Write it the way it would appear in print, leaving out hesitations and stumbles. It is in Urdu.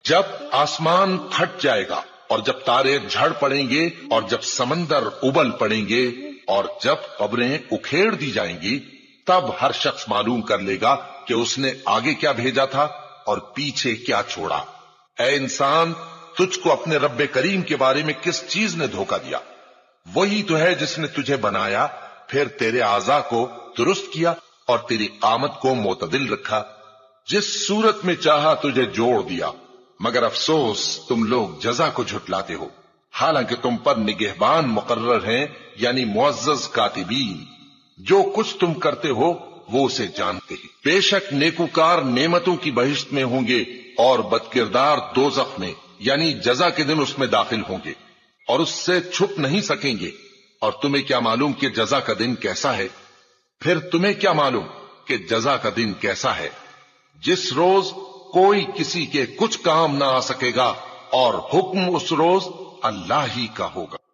جب آسمان پھٹ جائے گا اور جب تارے جھڑ پڑیں گے اور جب سمندر ابل پڑیں گے اور جب قبریں اکھیڑ دی جائیں گی، تب ہر شخص معلوم کر لے گا کہ اس نے آگے کیا بھیجا تھا اور پیچھے کیا چھوڑا۔ اے انسان، تجھ کو اپنے رب کریم کے بارے میں کس چیز نے دھوکہ دیا؟ وہی تو ہے جس نے تجھے بنایا، پھر تیرے اعضاء کو درست کیا اور تیری قامت کو معتدل رکھا، جس صورت میں چاہا تجھے جوڑ دیا، مگر افسوس تم لوگ جزا کو جھٹلاتے ہو، حالانکہ تم پر نگہبان مقرر ہیں، یعنی معزز کاتبین۔ جو کچھ تم کرتے ہو وہ اسے جانتے ہیں۔ بے شک نیکوکار نعمتوں کی بہشت میں ہوں گے اور بدکردار دوزخ میں، یعنی جزا کے دن اس میں داخل ہوں گے اور اس سے چھپ نہیں سکیں گے۔ اور تمہیں کیا معلوم کہ جزا کا دن کیسا ہے؟ پھر تمہیں کیا معلوم کہ جزا کا دن کیسا ہے؟ جس روز کوئی کسی کے کچھ کام نہ آ سکے گا اور حکم اس روز اللہ ہی کا ہوگا۔